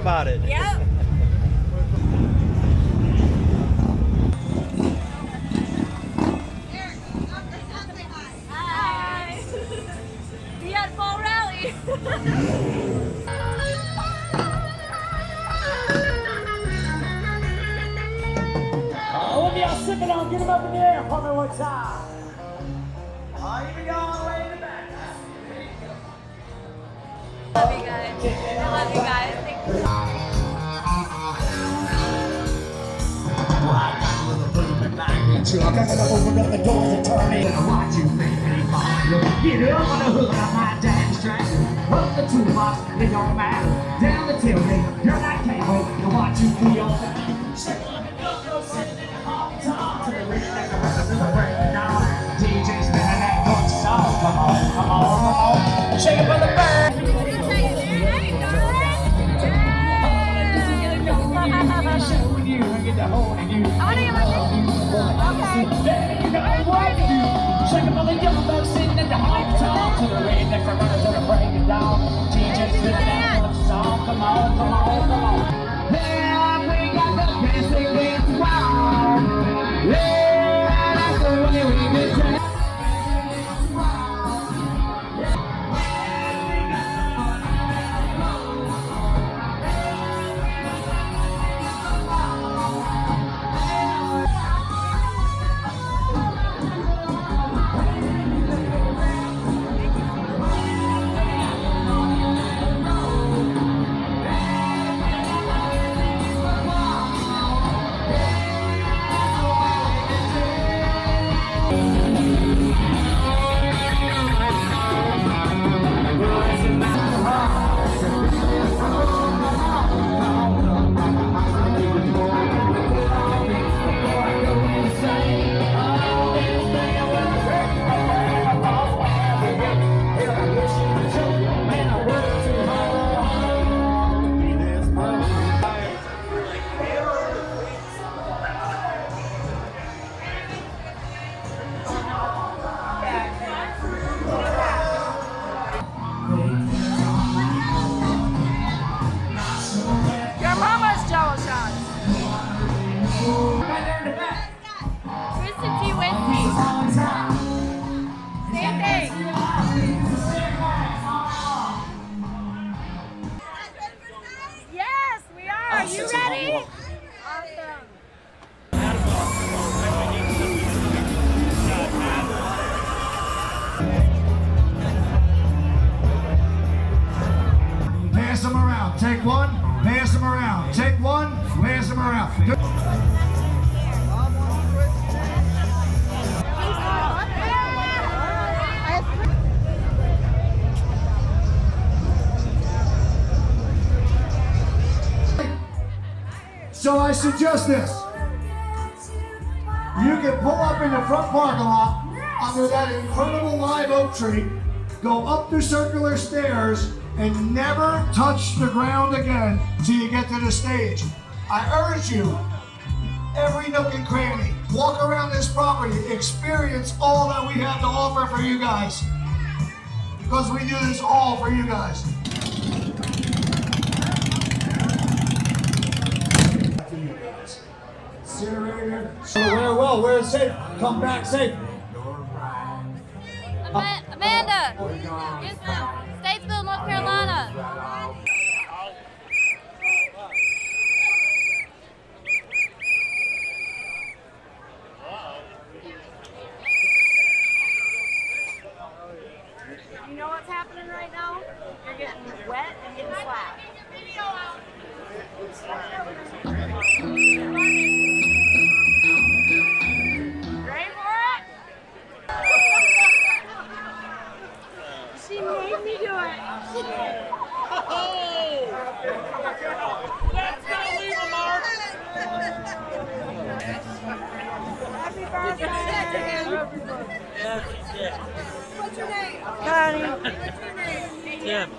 about it. Yep. Hi. We had Fall Rally. All of y'all sipping on, get them up in the air for me one time. Here we go, all the way in the back. Love you guys. I love you guys. Thank you. I gotta open up the doors and turn it. I watch you make me follow. Get up on the hook of my daddy's track. Up the toolbox, it don't matter. Down the tailgate, you're not capable to watch you be on the shake like a go-go, sitting in the hot top. To the rhythm like a rhythm to the break down. DJ spinning that good song. Come on, come on, come on. Shake it for the bird. Showing you, I get the holding you. I want to get my Check them on the young bucks sitting at the hot top. To the redneck, the runners that are breaking down. DJ's spinning that good song. Come on, come on, come on. Yeah, we got the best thing that's wild. Yeah, that's the way we get down. Your mama's jello shots. Twisted tea whiskey. Same thing. Yes, we are. Are you ready? Awesome. Pass them around. Take one. Pass them around. Take one. Pass them around. So I suggest this. You can pull up in the front parking lot under that incredible live oak tree, go up the circular stairs, and never touch the ground again till you get to the stage. I urge you, every nook and cranny, walk around this property, experience all that we have to offer for you guys. Because we do this all for you guys. Incinerator. So wear well, wear it safe, come back safe. Amanda, Statesville, North Carolina. You know what's happening right now? You're getting wet and getting slapped. Ready for it? She made me do it. That's gonna leave a mark. Happy birthday. What's your name? Connie. What's your name? Tim.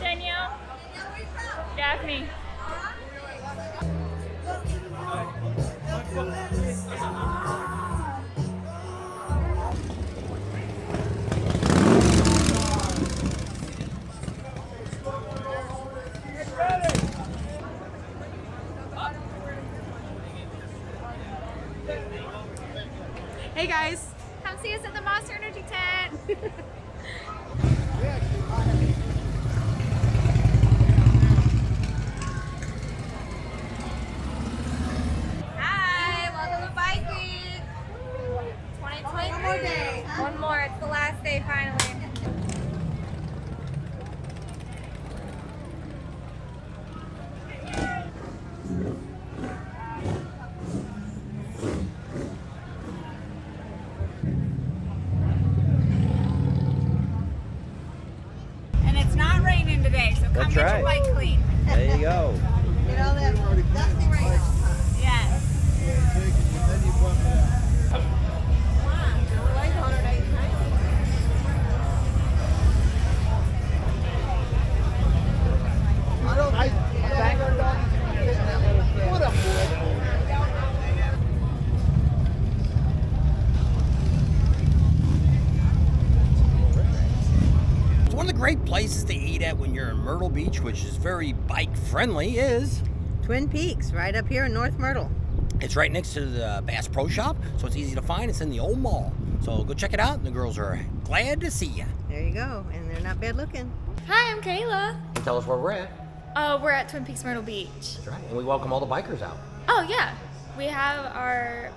Danielle. Daphne. clean today, so come That's get right. your bike clean. There you go. Get all that dusty right now. Yes. Like 189. I don't think our dog is fit in that little thing. What a boy. One of the great places to eat at when you're in Myrtle Beach, which is very bike friendly, is Twin Peaks, right up here in North Myrtle. it's right next to the Bass Pro Shop, so it's easy to find. It's in the old mall. So go check it out, and the girls are glad to see you. There you go, and they're not bad looking. Hi, I'm Kayla. And tell us where we're at. We're at Twin Peaks Myrtle Beach. That's right. And we welcome all the bikers out. Oh, yeah. We have our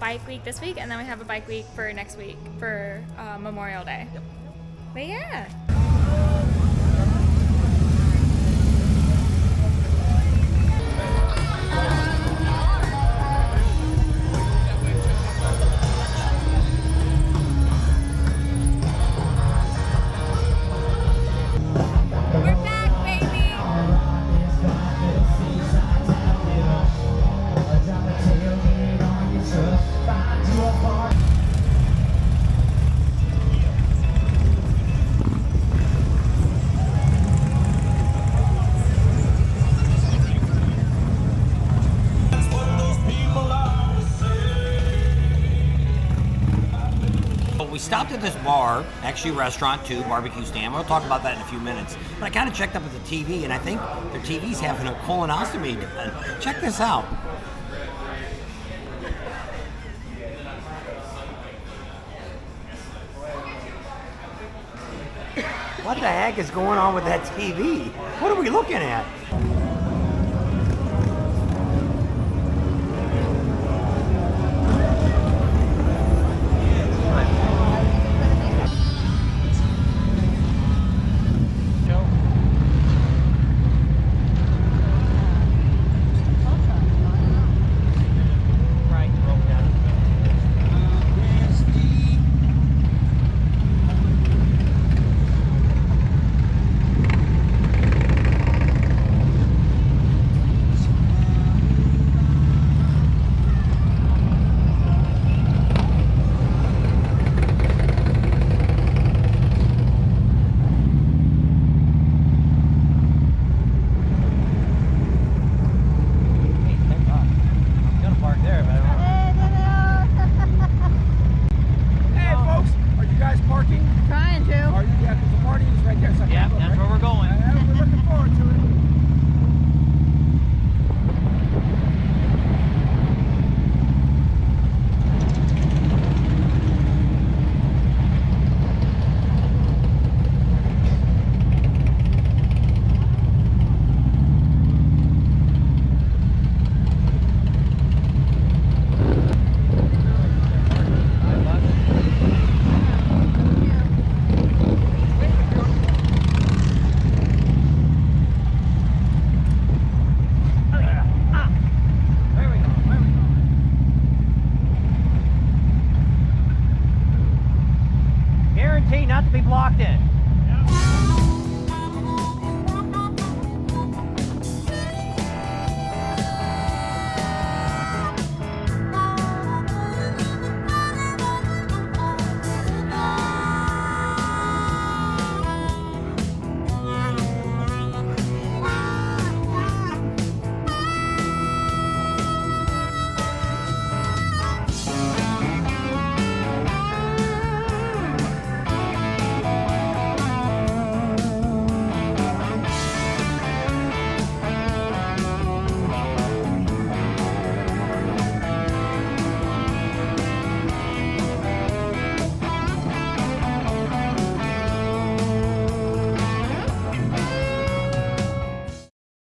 bike week this week, and then we have a bike week for next week for Memorial Day. Yep. But yeah. We're back, baby. We stopped at this bar, actually a restaurant too, barbecue stand. We'll talk about that in a few minutes. But I kind of checked up at the TV, and I think their TV's having a colonoscopy done. Check this out. What the heck is going on with that TV? What are we looking at?